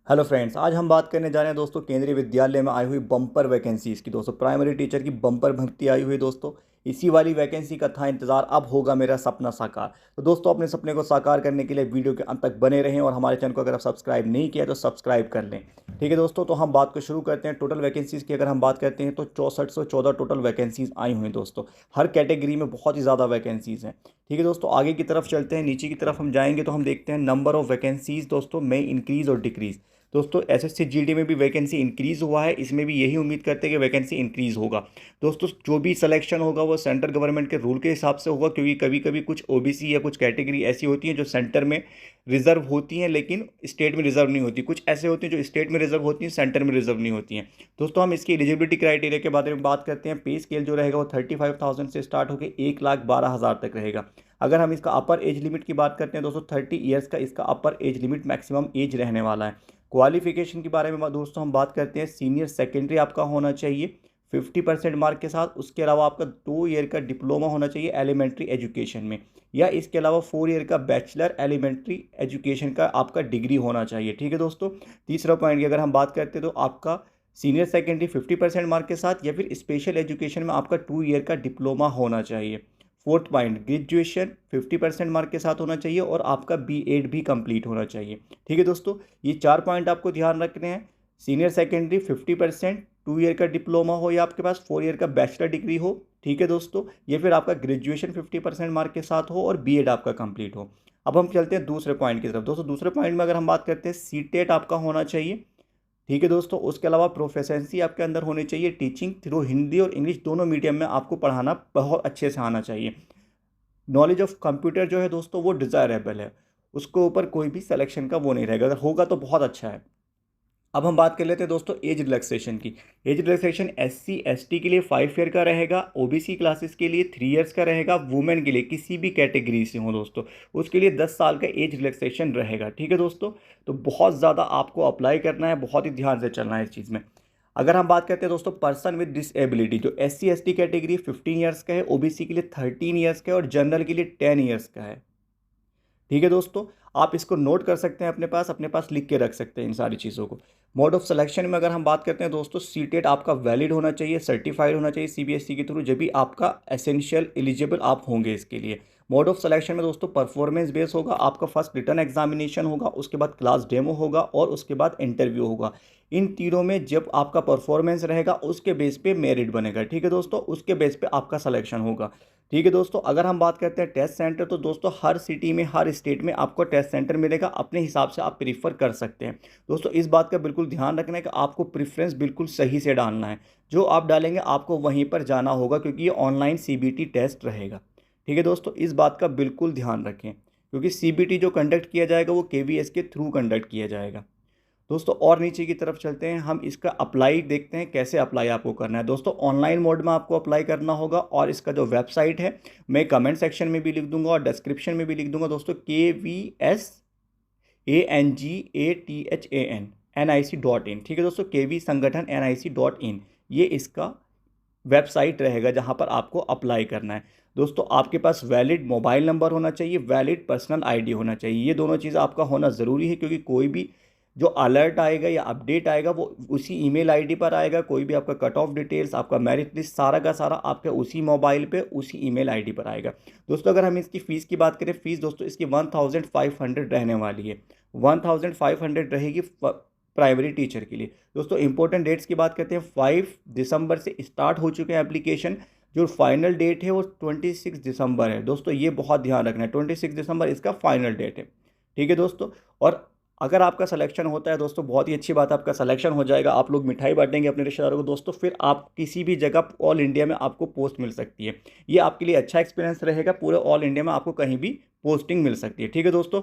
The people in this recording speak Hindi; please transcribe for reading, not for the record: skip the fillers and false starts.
हेलो फ्रेंड्स, आज हम बात करने जा रहे हैं दोस्तों केंद्रीय विद्यालय में आई हुई बम्पर वैकेंसीज़ की। दोस्तों प्राइमरी टीचर की बम्पर भर्ती आई हुई है दोस्तों। इसी वाली वैकेंसी का था इंतज़ार, अब होगा मेरा सपना साकार। तो दोस्तों अपने सपने को साकार करने के लिए वीडियो के अंत तक बने रहें और हमारे चैनल को अगर आप सब्सक्राइब नहीं किया तो सब्सक्राइब कर लें। ठीक है दोस्तों, तो हम बात को शुरू करते हैं। टोटल वैकेंसीज़ की अगर हम बात करते हैं तो 6414 टोटल वैकेंसीज़ आई हुई हैं दोस्तों। हर कैटेगरी में बहुत ही ज़्यादा वैकेंसीज़ हैं। ठीक है दोस्तों, आगे की तरफ चलते हैं। नीचे की तरफ हम जाएंगे तो हम देखते हैं नंबर ऑफ़ वैकेंसीज़ दोस्तों में इंक्रीज़ और डिक्रीज़। दोस्तों एसएससी जीडी में भी वैकेंसी इंक्रीज़ हुआ है, इसमें भी यही उम्मीद करते हैं कि वैकेंसी इंक्रीज़ होगा। दोस्तों जो भी सिलेक्शन होगा वो सेंट्रल गवर्नमेंट के रूल के हिसाब से होगा, क्योंकि कभी कभी कुछ ओबीसी या कुछ कैटेगरी ऐसी होती हैं जो सेंटर में रिजर्व होती हैं लेकिन स्टेट में रिजर्व नहीं होती। कुछ ऐसे होती हैं जो स्टेट में रिजर्व होती हैं, सेंटर में रिजर्व नहीं होती हैं। दोस्तों हम इसकी एलिजिबिलिटी क्राइटेरिया के बारे में बात करते हैं। पे स्केल जो रहेगा वो 35,000 से स्टार्ट होकर 1,12,000 तक रहेगा। अगर हम इसका अपर एज लिमिट की बात करते हैं दोस्तों 30 ईयर्स का इसका अपर एज लिमिट मैक्सिमम एज रहने वाला है। क्वालिफिकेशन के बारे में दोस्तों हम बात करते हैं। सीनियर सेकेंडरी आपका होना चाहिए 50% मार्क के साथ। उसके अलावा आपका 2 ईयर का डिप्लोमा होना चाहिए एलिमेंट्री एजुकेशन में, या इसके अलावा 4 ईयर का बैचलर एलिमेंट्री एजुकेशन का आपका डिग्री होना चाहिए। ठीक है दोस्तों, तीसरा पॉइंट की अगर हम बात करते हैं तो आपका सीनियर सेकेंडरी 50% मार्क के साथ या फिर स्पेशल एजुकेशन में आपका 2 ईयर का डिप्लोमा होना चाहिए। फोर्थ पॉइंट, ग्रेजुएशन 50% मार्क के साथ होना चाहिए और आपका बीएड भी कंप्लीट होना चाहिए। ठीक है दोस्तों, ये 4 पॉइंट आपको ध्यान रखने हैं। सीनियर सेकेंडरी 50%, 2 ईयर का डिप्लोमा हो या आपके पास 4 ईयर का बैचलर डिग्री हो। ठीक है दोस्तों, या फिर आपका ग्रेजुएशन 50% मार्क के साथ हो और बीएड आपका कंप्लीट हो। अब हम चलते हैं दूसरे पॉइंट की तरफ। दोस्तों दूसरे पॉइंट में अगर हम बात करते हैं सीटेट आपका होना चाहिए। ठीक है दोस्तों, उसके अलावा प्रोफेशंसी आपके अंदर होनी चाहिए। टीचिंग थ्रू हिंदी और इंग्लिश दोनों मीडियम में आपको पढ़ाना बहुत अच्छे से आना चाहिए। नॉलेज ऑफ कंप्यूटर जो है दोस्तों वो डिज़ायरेबल है, उसके ऊपर कोई भी सिलेक्शन का वो नहीं रहेगा, अगर होगा तो बहुत अच्छा है। अब हम बात कर लेते हैं दोस्तों एज रिलैक्सेशन की। एज रिलैक्सेशन एससी एसटी के लिए 5 ईयर का रहेगा, ओबीसी क्लासेस के लिए 3 ईयर्स का रहेगा, वुमेन के लिए किसी भी कैटेगरी से हो दोस्तों उसके लिए 10 साल का एज रिलैक्सेशन रहेगा। ठीक है दोस्तों, तो बहुत ज़्यादा आपको अप्लाई करना है, बहुत ही ध्यान से चलना है इस चीज़ में। अगर हम बात करते हैं दोस्तों पर्सन विद डिसेबिलिटी, जो एससी एसटी कैटेगरी 15 ईयर्स का है, ओबीसी के लिए 13 ईयर्स का है और जनरल के लिए 10 ईयर्स का है। ठीक है दोस्तों, आप इसको नोट कर सकते हैं, अपने पास लिख के रख सकते हैं इन सारी चीज़ों को। मोड ऑफ सिलेक्शन में अगर हम बात करते हैं दोस्तों सीटेट आपका वैलिड होना चाहिए, सर्टिफाइड होना चाहिए सीबीएसई के थ्रू, जब भी आपका एसेंशियल एलिजिबल आप होंगे इसके लिए। मोड ऑफ सिलेक्शन में दोस्तों परफॉर्मेंस बेस होगा, आपका फर्स्ट रिटर्न एग्जामिनेशन होगा, उसके बाद क्लास डेमो होगा और उसके बाद इंटरव्यू होगा। इन तीनों में जब आपका परफॉर्मेंस रहेगा उसके बेस पे मेरिट बनेगा। ठीक है दोस्तों, उसके बेस पे आपका सिलेक्शन होगा। ठीक है दोस्तों, अगर हम बात करते हैं टेस्ट सेंटर, तो दोस्तों हर सिटी में हर स्टेट में आपको टेस्ट सेंटर मिलेगा, अपने हिसाब से आप प्रीफर कर सकते हैं। दोस्तों इस बात का बिल्कुल ध्यान रखना है कि आपको प्रेफरेंस बिल्कुल सही से डालना है, जो आप डालेंगे आपको वहीं पर जाना होगा, क्योंकि ये ऑनलाइन सीबीटी टेस्ट रहेगा। ठीक है दोस्तों, इस बात का बिल्कुल ध्यान रखें, क्योंकि सीबीटी जो कंडक्ट किया जाएगा वो केवीएस के थ्रू कंडक्ट किया जाएगा। दोस्तों और नीचे की तरफ चलते हैं, हम इसका अप्लाई देखते हैं कैसे अप्लाई आपको करना है। दोस्तों ऑनलाइन मोड में आपको अप्लाई करना होगा और इसका जो वेबसाइट है मैं कमेंट सेक्शन में भी लिख दूंगा और डिस्क्रिप्शन में भी लिख दूंगा दोस्तों। KVSANGATHAN ठीक है दोस्तों, KV संगठन NIC.in, ये इसका वेबसाइट रहेगा जहां पर आपको अप्लाई करना है। दोस्तों आपके पास वैलिड मोबाइल नंबर होना चाहिए, वैलिड पर्सनल आईडी होना चाहिए, ये दोनों चीज़ आपका होना ज़रूरी है, क्योंकि कोई भी जो अलर्ट आएगा या अपडेट आएगा वो उसी ईमेल आईडी पर आएगा। कोई भी आपका कट ऑफ डिटेल्स, आपका मेरिट लिस्ट, सारा का सारा आपके उसी मोबाइल पे उसी ईमेल आईडी पर आएगा। दोस्तों अगर हम इसकी फ़ीस की बात करें, फ़ीस दोस्तों इसकी 1500 रहने वाली है। 1500 रहेगी प्राइमरी टीचर के लिए। दोस्तों इंपॉर्टेंट डेट्स की बात करते हैं, 5 दिसंबर से स्टार्ट हो चुके हैं एप्लीकेशन। जो फाइनल डेट है वो 26 दिसंबर है। दोस्तों ये बहुत ध्यान रखना है, 26 दिसंबर इसका फाइनल डेट है। ठीक है दोस्तों, और अगर आपका सिलेक्शन होता है दोस्तों बहुत ही अच्छी बात है, आपका सिलेक्शन हो जाएगा, आप लोग मिठाई बांटेंगे अपने रिश्तेदारों को दोस्तों, फिर आप किसी भी जगह ऑल इंडिया में आपको पोस्ट मिल सकती है। ये आपके लिए अच्छा एक्सपीरियंस रहेगा, पूरे ऑल इंडिया में आपको कहीं भी पोस्टिंग मिल सकती है। ठीक है दोस्तों,